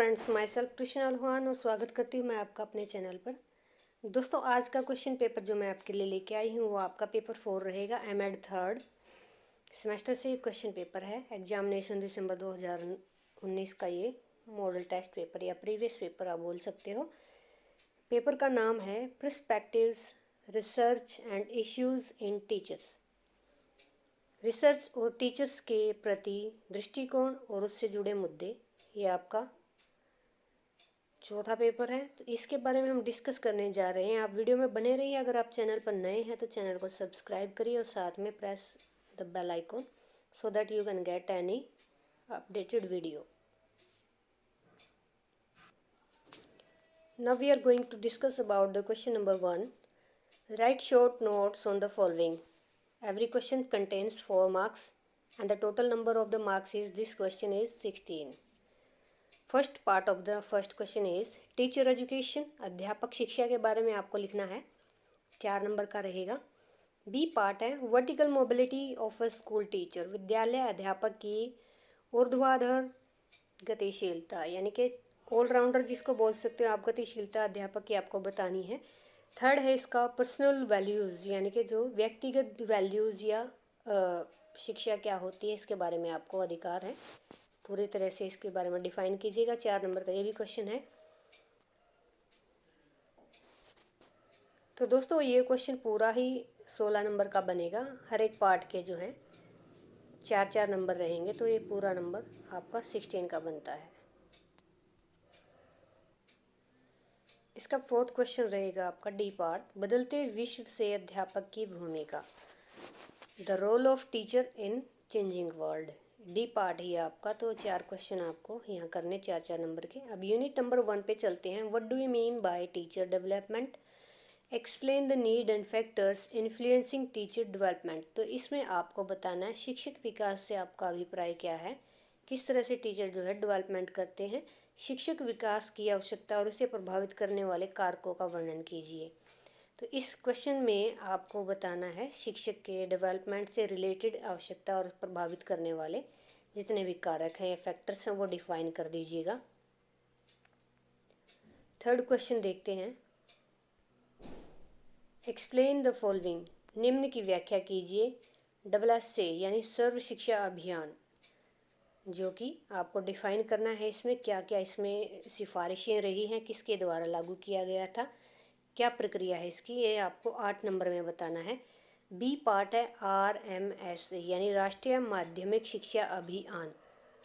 Friends, my self Krishna अलहुआन और स्वागत करती हूँ मैं आपका अपने चैनल पर। दोस्तों, आज का क्वेश्चन पेपर जो मैं आपके लिए लेके आई हूँ वो आपका पेपर 4 रहेगा। एमएड थर्ड सेमेस्टर से क्वेश्चन पेपर है। एग्जामिनेशन दिसंबर 2019 का ये मॉडल टेस्ट पेपर या प्रीवियस पेपर आप बोल सकते हो। पेपर का नाम है perspectives, research and issues in teachers. Research और टीचर्स के प्रति दृष्टिकोण और उससे जुड़े मुद्दे, ये आपका चौथा पेपर है। तो इसके बारे में हम डिस्कस करने जा रहे हैं। आप वीडियो में बने रहिए। अगर आप चैनल पर नए हैं तो चैनल को सब्सक्राइब करिए और साथ में press the bell icon so that you can get any updated video. Now we are going to discuss about the question number 1. Write short notes on the following. Every question contains 4 marks and the total number of the marks is this question is 16. First part of the first question is teacher education. अध्यापक शिक्षा के बारे में आपको लिखना है। 4 number का रहेगा। बी पार्ट है vertical mobility of a school teacher. विद्यालय अध्यापक की ऊर्ध्वाधर गतिशीलता, यानी कि ऑलराउंडर जिसको बोल सकते हो आप, गतिशीलता अध्यापक की आपको बतानी है। थर्ड है इसका पर्सनल वैल्यूज़, यानी कि जो व्यक्तिगत वैल्यूज़ या शिक्षा क्या होती है इसके बारे में आपको अधिकार है। पूरी तरह से इसके बारे में डिफाइन कीजिएगा। 4 नंबर का ये भी क्वेश्चन है। तो दोस्तों, ये क्वेश्चन पूरा ही 16 नंबर का बनेगा। हर एक पार्ट के जो है 4-4 नंबर रहेंगे, तो ये पूरा नंबर आपका 16 का बनता है। इसका फोर्थ क्वेश्चन रहेगा आपका डी पार्ट, बदलते विश्व से अध्यापक की भूमिका. The role of teacher in changing world. D part ही आपका। तो 4 क्वेश्चन आपको यहाँ करने, 4-4 नंबर के। अब यूनिट नंबर 1 पे चलते हैं. What do you mean by teacher development? Explain the need and factors influencing teacher development. तो इसमें आपको बताना है शिक्षक विकास से आपका अभिप्राय क्या है, किस तरह से टीचर जो है डेवलपमेंट करते हैं। शिक्षक विकास की आवश्यकता और उसे प्रभावित करने वाले कारकों का वर्णन कीजिए. तो इस क्वेश्चन में आपको बताना है शिक्षक के डेवलपमेंट से रिलेटेड आवश्यकता और प्रभावित करने वाले जितने भी कारक हैं या फैक्टर्स हैं वो डिफाइन कर दीजिएगा. थर्ड क्वेश्चन देखते हैं. Explain the following. निम्न की व्याख्या कीजिए. डबल से यानी सर्व शिक्षा अभियान, जो कि आपको डिफाइन करना है इसमें क्या क्या इसमें सिफारिशें रही हैं, किसके द्वारा लागू किया गया था, क्या प्रक्रिया है इसकी, ये आपको 8 नंबर में बताना है. बी पार्ट है RMS यानी राष्ट्रीय माध्यमिक शिक्षा अभियान.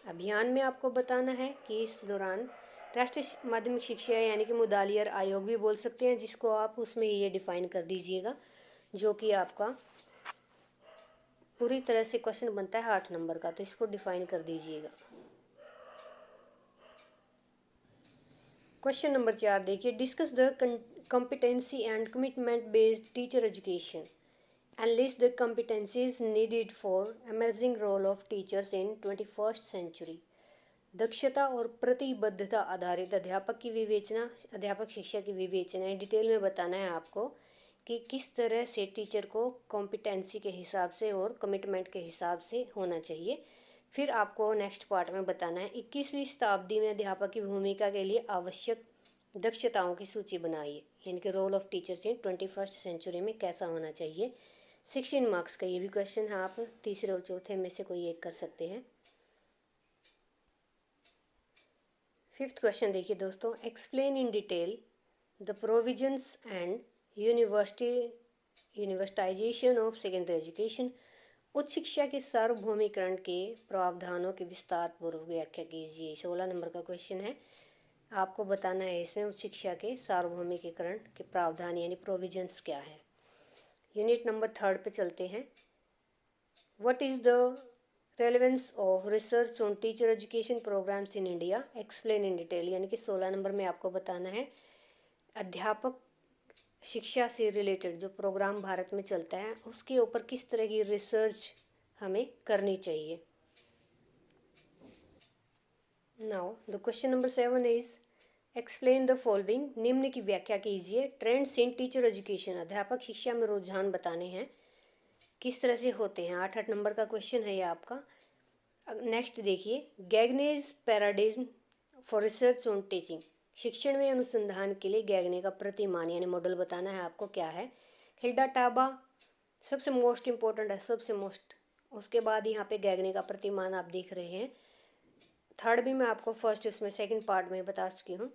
अभियान में आपको बताना है कि इस दौरान राष्ट्रीय माध्यमिक शिक्षा यानी कि मुदालियर आयोग भी बोल सकते हैं जिसको आप, उसमें ये डिफाइन कर दीजिएगा, जो कि आपका पूरी तरह से क्वेश्चन बनता है 8 नंबर का. तो इसको डिफाइन कर दीजिएगा. क्वेश्चन नंबर 4 देखिए. Discuss the competency and commitment based teacher education and list the competencies needed for emerging role of teachers in 21st century. दक्षता और प्रतिबद्धता आधारित अध्यापक की विवेचना, अध्यापक शिक्षा की विवेचना डिटेल में बताना है आपको कि किस तरह से टीचर को कॉम्पिटेंसी के हिसाब से और कमिटमेंट के हिसाब से होना चाहिए. फिर आपको नेक्स्ट पार्ट में बताना है 21वीं शताब्दी में अध्यापक की भूमिका के लिए आवश्यक दक्षताओं की सूची बनाइए, यानी कि role of teachers in 21st century में कैसा होना चाहिए. 16 मार्क्स का ये भी क्वेश्चन है. आप तीसरे और चौथे में से कोई एक कर सकते हैं. फिफ्थ क्वेश्चन देखिए दोस्तों. Explain in detail the provisions and universitization of secondary education. उच्च शिक्षा के सार्वभौमिकरण के प्रावधानों की विस्तार पूर्वक व्याख्या कीजिए. 16 नंबर का क्वेश्चन है. आपको बताना है इसमें उच्च शिक्षा के सार्वभौमिकीकरण के प्रावधान यानी प्रोविजंस क्या है. यूनिट नंबर 3 पे चलते हैं. What is the relevance of research on teacher education programmes in India. Explain in detail, यानी कि 16 नंबर में आपको बताना है अध्यापक शिक्षा से रिलेटेड जो प्रोग्राम भारत में चलता है उसके ऊपर किस तरह की रिसर्च हमें करनी चाहिए. Now the question number 7 is explain the following. निम्न की व्याख्या कीजिए. Trends in teacher education. अध्यापक शिक्षा में रुझान बताने हैं किस तरह से होते हैं. 8 नंबर का क्वेश्चन है ये आपका. नेक्स्ट देखिए. Gagne's paradigm for research on teaching, शिक्षण में अनुसंधान के लिए गैगने का प्रतिमान यानी मॉडल बताना है आपको क्या है। हिल्डा टाबा सबसे मोस्ट इम्पोर्टेंट है, सबसे मोस्ट। उसके बाद यहाँ पे गैगने का प्रतिमान आप देख रहे हैं। थर्ड भी मैं आपको फर्स्ट उसमें सेकंड पार्ट में बता चुकी हूँ।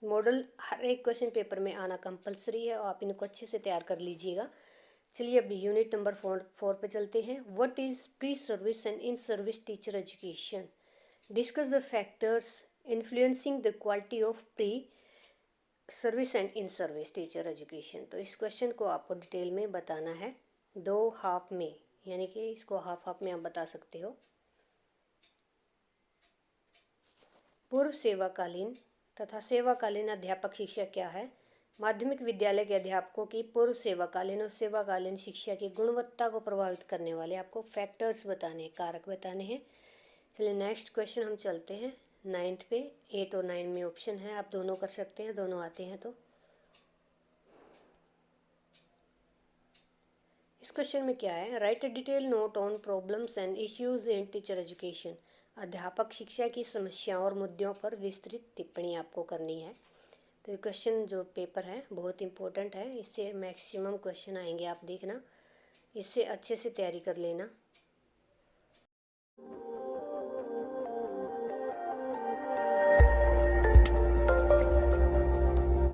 मॉडल हर एक क्वेश्चन पेपर में आना कंपलसरी है और आप इनको अच्छे से तैयार कर लीजिएगा। चलिए अब यूनिट नंबर 4 पे चलते हैं। What is pre service and in service teacher education, discuss the factors influencing the quality of pre service and in service teacher education. तो इस क्वेश्चन को आपको डिटेल में बताना है 2 हाफ में, यानी कि इसको हाफ में आप बता सकते हो। पूर्व सेवाकालीन तथा सेवाकालीन अध्यापक शिक्षा क्या है। माध्यमिक विद्यालय के अध्यापकों की पूर्व सेवाकालीन और सेवाकालीन शिक्षा की गुणवत्ता को प्रभावित करने वाले आपको फैक्टर्स बताने, कारक बताने हैं। चलिए नेक्स्ट क्वेश्चन हम चलते हैं 9th पे। 8 और 9 में ऑप्शन है, आप दोनों कर सकते हैं, दोनों आते हैं। तो इस क्वेश्चन में क्या है, right a detail note on problems and issues in teacher education, अध्यापक शिक्षा की समस्याओं और मुद्दों पर विस्तृत टिप्पणी आपको करनी है। तो ये क्वेश्चन जो पेपर है बहुत इंपॉर्टेंट है, इससे मैक्सिमम क्वेश्चन आएंगे, आप देखना, इससे अच्छे से तैयारी कर लेना।